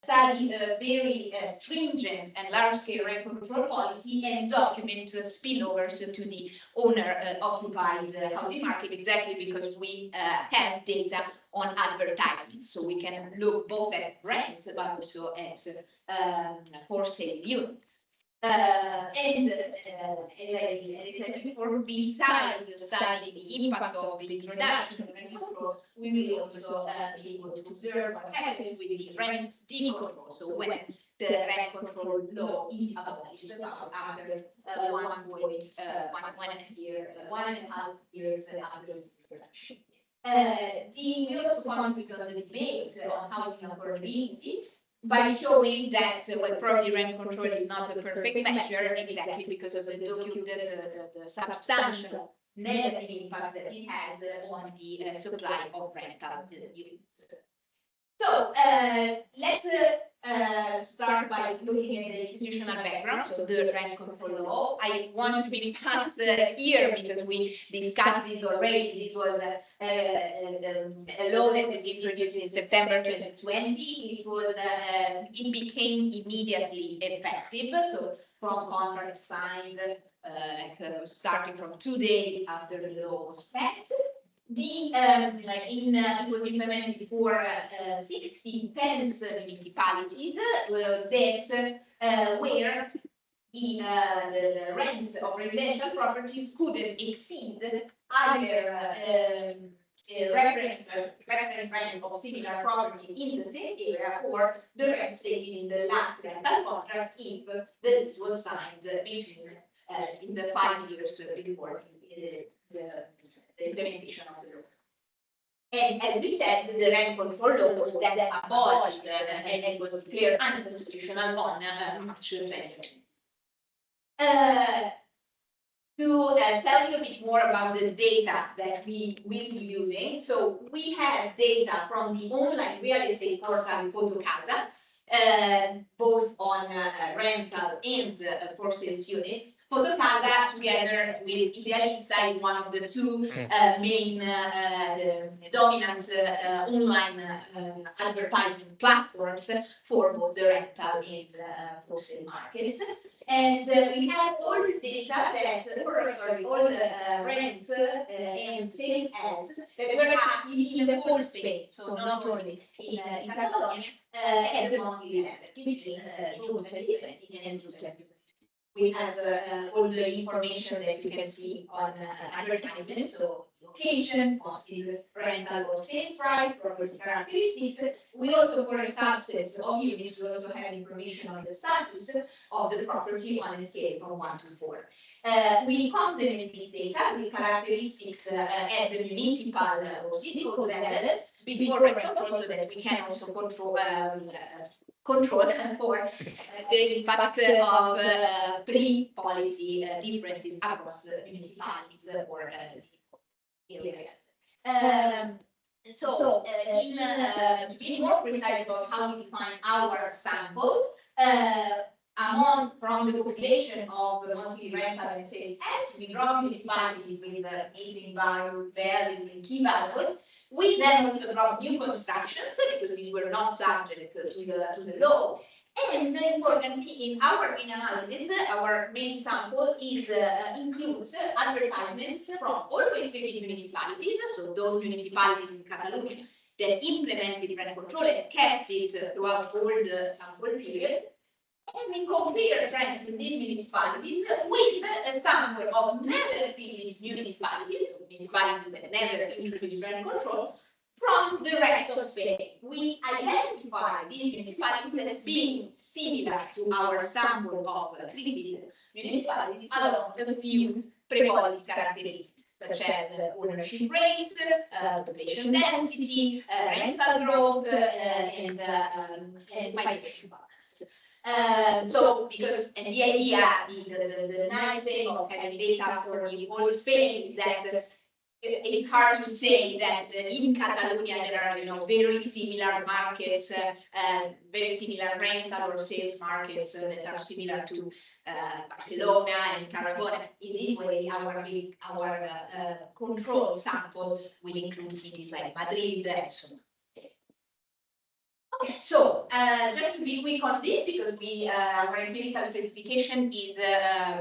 study a very stringent and large-scale rent control policy and document spillovers to the owner-occupied housing market, exactly because we have data on advertisements. So we can look both at rents, but also at for sale units. And as I said before, besides studying the impact of the introduction of rent control, we will also be able to observe what happens with the rent decontrol. So when the rent control law is abolished after 1.5 years after its introduction. We also contribute on the debate on housing affordability by showing that probably rent control is not the perfect measure, exactly because of the substantial negative impact that it has on the supply of rental units. So let's start by looking at the institutional background, so the rent control law. I want to be fast here because we discussed this already. This was a law that was introduced in September 2020. It became immediately effective, so from contract signed, starting from 2 days after the law was passed. It was implemented for 16 municipalities that where the rents of residential properties couldn't exceed either reference rent of similar property in the same area or the rent stated in the last rental contract if the lease was signed between in the 5 years before the implementation of the law. And as we said, the rent control laws that abolished, and it was declared unconstitutional on March 2020. To tell you a bit more about the data that we will be using, so we have data from the online real estate portal Fotocasa, both on rental and for sales units. Fotocasa, together with Idealista, is one of the two main dominant online advertising platforms for both the rental and for sale markets. And we have all the data all the rents and sales ads that were active in the whole Spain, so not only in Catalonia, at the monthly level between June 2020 and June 2020. We have all the information that you can see on advertisements, so location, possible rental or sales price, property characteristics. We also, for a subset of units, we also have information on the status of the property on a scale from 1 to 4. We complement this data with characteristics at the municipal or city code level before rent control, so that we can also control for the impact of pre-policy differences across municipalities or areas. To be more precise about how we define our sample, from the population of the monthly rental and sales ads, we draw municipalities with missing values and key values. We then also draw new constructions because these were not subject to the law. And importantly, in our main analysis, our main sample includes advertisements from all restricted municipalities, so those municipalities in Catalonia that implemented rent control and kept it throughout all the sample period. And we compare trends in these municipalities with a sample of never treated municipalities, municipalities that never introduced rent control, from the rest of Spain. We identify these municipalities as being similar to our sample of treated municipalities along a few pre-policy characteristics, such as ownership rates, population density, rental growth, and migration patterns. And the idea, the nice thing of having data for the whole Spain is that it's hard to say that in Catalonia there are very similar markets, very similar rental or sales markets that are similar to Barcelona and Tarragona. In this way, our control sample will include cities like Madrid and so on. Okay, so just to be quick on this, because our empirical specification is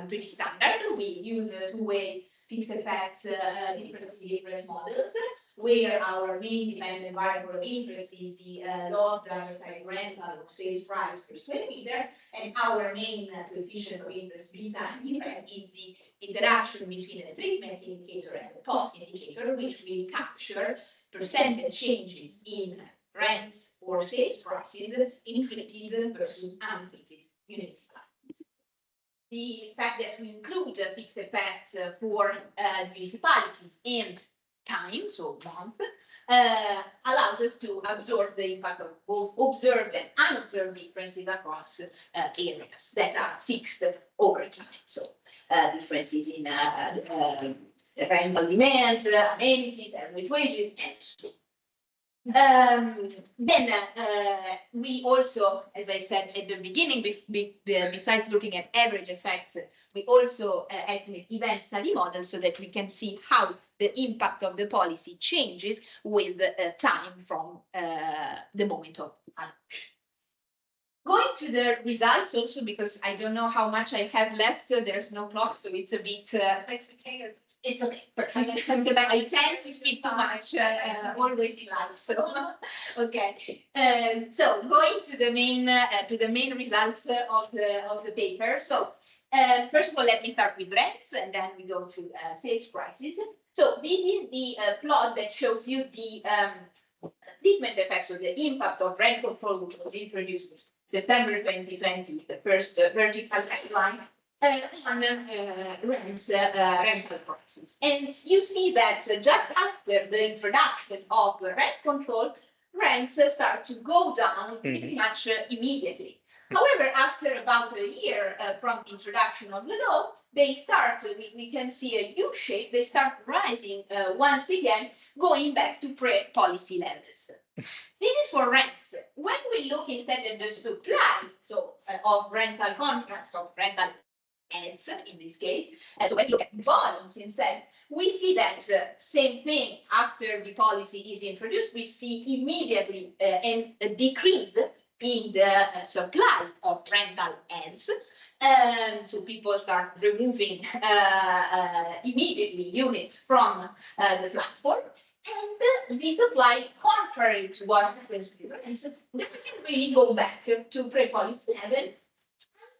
pretty standard. We use two-way fixed effects difference models, where our main dependent variable of interest is the log diversified rental or sales price per square meter, and our main coefficient of interest beta is the interaction between the treatment indicator and the cost indicator, which will capture percentage changes in rents or sales prices in treated versus untreated municipalities. The fact that we include fixed effects for municipalities and time, so month, allows us to absorb the impact of both observed and unobserved differences across areas that are fixed over time. So differences in rental demand, amenities, average wages, and so on. Then we also, as I said at the beginning, besides looking at average effects, we also estimate event study models so that we can see how the impact of the policy changes with time from the moment of adoption. Going to the results also, because I don't know how much I have left. There's no clock, so it's a bit. It's okay. It's okay, perfect. Because I tend to speak too much, always in life. So okay. So going to the main results of the paper. So first of all, let me start with rents, and then we go to sales prices. So this is the plot that shows you the treatment effects of the impact of rent control, which was introduced September 2020, the first vertical line on rents, rental prices. And you see that just after the introduction of rent control, rents start to go down pretty much immediately. However, after about a year from the introduction of the law, they start, we can see a U shape, they start rising once again, going back to pre-policy levels. This is for rents. When we look instead at the supply, so of rental contracts, of rental ads in this case, so when we look at volumes instead, we see that same thing after the policy is introduced, we see immediately a decrease in the supply of rental ads. So people start removing immediately units from the platform. And the supply, contrary to what happens with rents, doesn't really go back to pre-policy level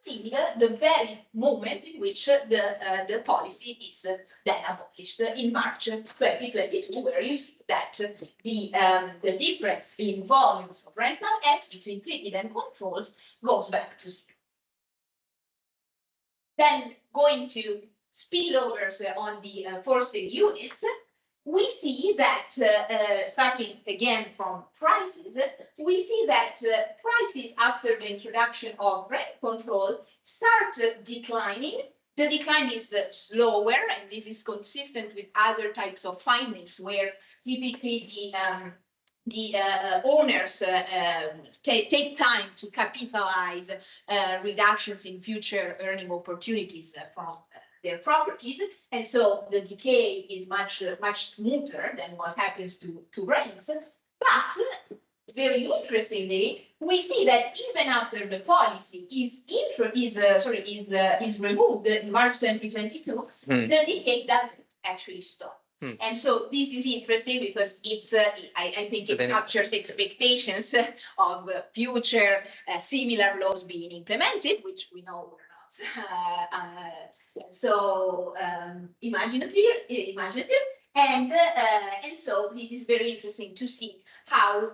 until the very moment in which the policy is then abolished in March 2022, where you see that the difference in volumes of rental ads between treated and controls goes back to zero. Then going to spillovers on the for sale units, we see that starting again from prices, we see that prices after the introduction of rent control start declining. The decline is slower, and this is consistent with other types of findings where typically the owners take time to capitalize reductions in future earning opportunities from their properties, and so the decay is much smoother than what happens to rents. But very interestingly, we see that even after the policy is removed in March 2022, the decay doesn't actually stop. And so this is interesting because it's, I think it captures expectations of future similar laws being implemented, which we know were not so imaginative, and so this is very interesting to see how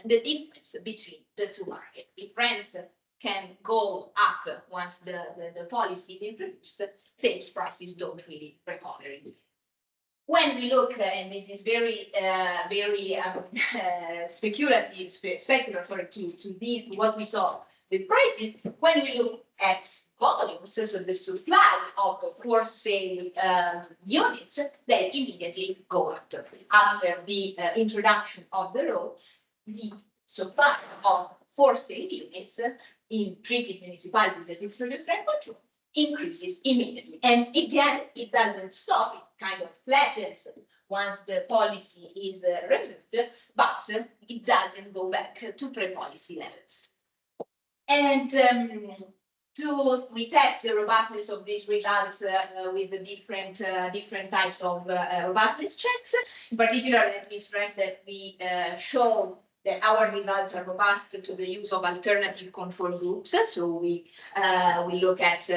the difference between the two markets. If rents can go up once the policy is introduced, sales prices don't really recover. When we look, and this is very speculative to these, what we saw with prices, when we look at volumes, so the supply of for sale units, they immediately go up. After the introduction of the law, the supply of for sale units in treated municipalities that introduce rent control increases immediately. And again, it doesn't stop, it kind of flattens once the policy is removed, but it doesn't go back to pre-policy levels. And we test the robustness of these results with the different types of robustness checks. In particular, let me stress that we show that our results are robust to the use of alternative control groups. So we look at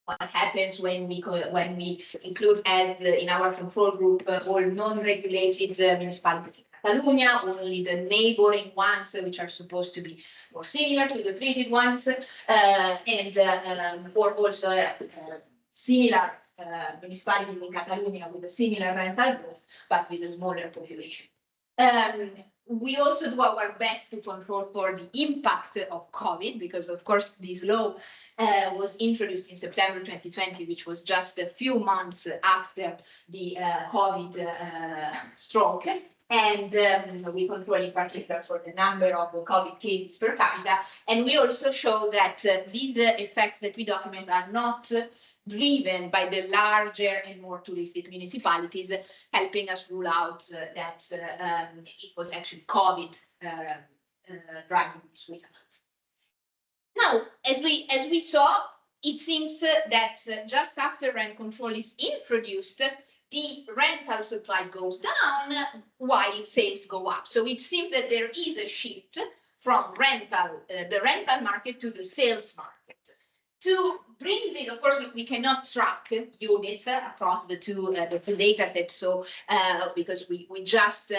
what happens when we include as in our control group all non-regulated municipalities in Catalonia, only the neighboring ones which are supposed to be more similar to the treated ones, or also similar municipalities in Catalonia with a similar rental growth, but with a smaller population. We also do our best to control for the impact of COVID, because of course this law was introduced in September 2020, which was just a few months after the COVID stroke. And we control in particular for the number of COVID cases per capita. And we also show that these effects that we document are not driven by the larger and more touristic municipalities, helping us rule out that it was actually COVID driving these results. Now, as we saw, it seems that just after rent control is introduced, the rental supply goes down while sales go up. So it seems that there is a shift from the rental market to the sales market. To bring this, of course, we cannot track units across the two data sets, so because we just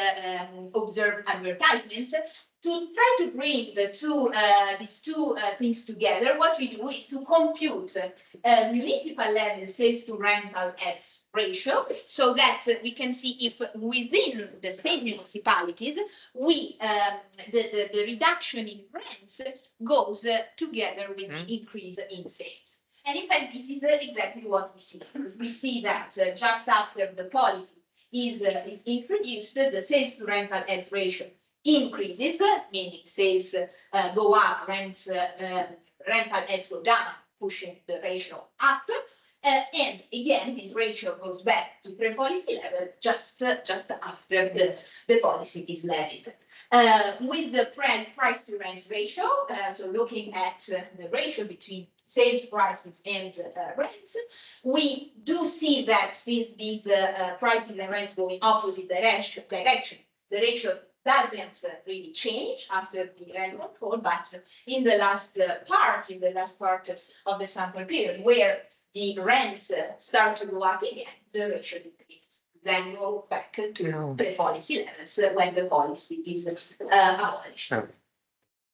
observe advertisements. To try to bring these two things together, what we do is to compute municipal level sales to rental as ratio, so that we can see if within the same municipalities the reduction in rents goes together with the increase in sales. And in fact, this is exactly what we see. We see that just after the policy is introduced, the sales to rental as ratio increases, meaning sales go up, rental heads go down, pushing the ratio up. And again, this ratio goes back to pre-policy level just after the policy is levied. With the price to rent ratio, so looking at the ratio between sales prices and rents, we do see that since these prices and rents go in opposite direction, the ratio doesn't really change after the rent control, but in the last part of the sample period, where the rents start to go up again, the ratio decreases. Then go back to pre-policy levels when the policy is abolished.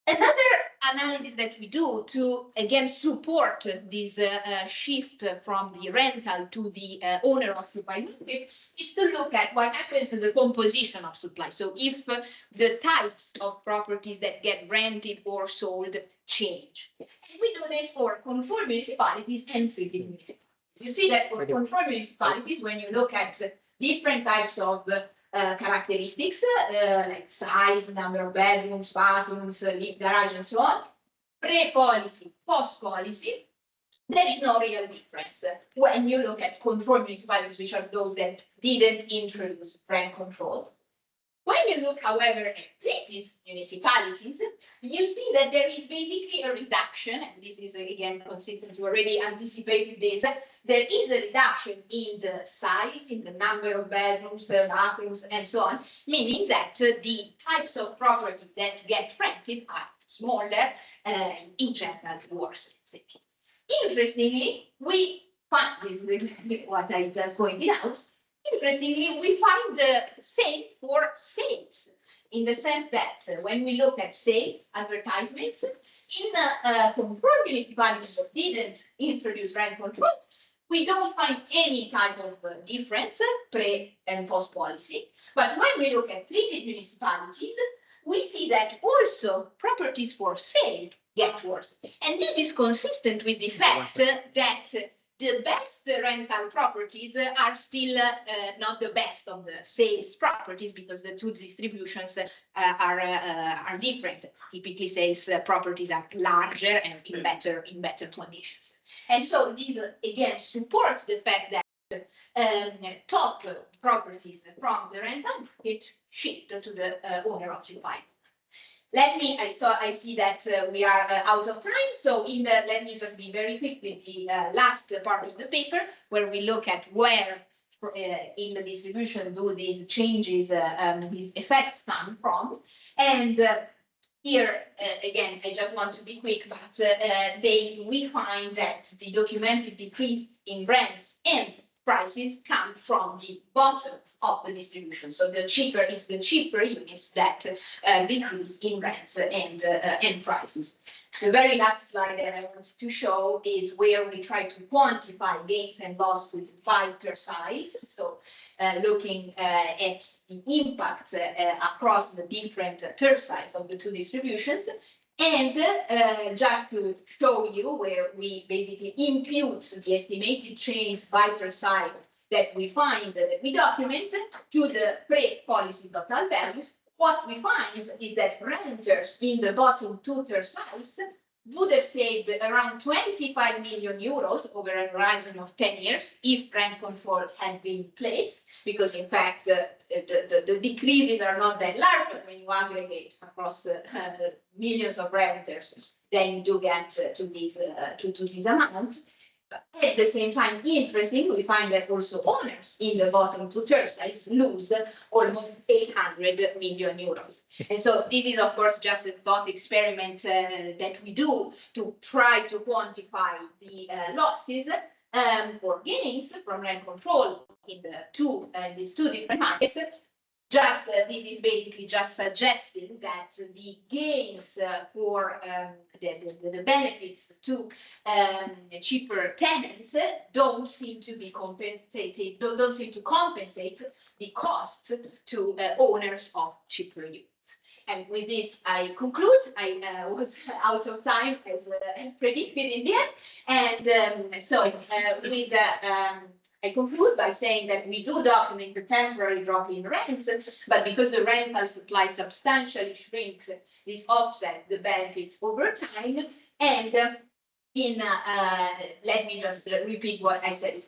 Another analysis that we do to, again, support this shift from the rental to the owner-occupied market is to look at what happens to the composition of supply. So if the types of properties that get rented or sold change. And we do this for controlled municipalities and treated municipalities. You see that for controlled municipalities, when you look at different types of characteristics like size, number of bedrooms, bathrooms, lift garage, and so on, pre-policy, post-policy, there is no real difference when you look at controlled municipalities, which are those that didn't introduce rent control. When you look, however, at treated municipalities, you see that there is basically a reduction, and this is again consistent, you already anticipated this, there is a reduction in the size, in the number of bedrooms, bathrooms, and so on, meaning that the types of properties that get rented are smaller and in general worse. Interestingly, we find, this is what I just pointed out, interestingly, we find the same for sales, in the sense that when we look at sales advertisements in controlled municipalities that didn't introduce rent control, we don't find any type of difference pre and post policy. But when we look at treated municipalities, we see that also properties for sale get worse. And this is consistent with the fact that the best rental properties are still not the best of the sales properties, because the two distributions are different. Typically, sales properties are larger and in better conditions. And so this again supports the fact that top properties from the rental market shift to the owner-occupied. I see that we are out of time, so let me just be very quick with the last part of the paper, where we look at where in the distribution do these changes, these effects come from. And here, again, I just want to be quick, but we find that the documented decrease in rents and prices come from the bottom of the distribution. So it's the cheaper units that decrease in rents and prices. The very last slide that I wanted to show is where we try to quantify gains and losses by tersize. So looking at the impact across the different tersize of the two distributions. And just to show you where we basically impute the estimated change by tercile that we find, that we document, to the pre-policy total values, what we find is that renters in the bottom two terciles would have saved around 25 million euros over a horizon of 10 years if rent control had been in place, because in fact the decreases are not that large, but when you aggregate across millions of renters, then you do get to this amount. At the same time, interesting, we find that also owners in the bottom two terciles lose almost 800 million euros. And so this is, of course, just a thought experiment that we do to try to quantify the losses or gains from rent control in these two different markets. This is basically just suggesting that the gains for the benefits to cheaper tenants don't seem to be compensated, don't seem to compensate the costs to owners of cheaper units. And with this, I conclude. I was out of time as predicted in the end. And I conclude by saying that we do document the temporary drop in rents, but because the rental supply substantially shrinks, this offsets the benefits over time. And let me just repeat what I said.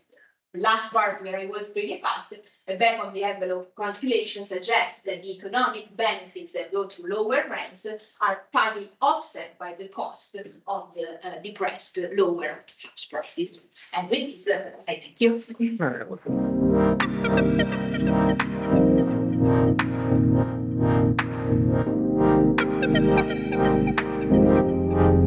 Last part, where I was pretty fast, a back of the envelope calculation suggests that the economic benefits that go to lower rents are partly offset by the cost of the depressed lower house prices. And with this, I thank you.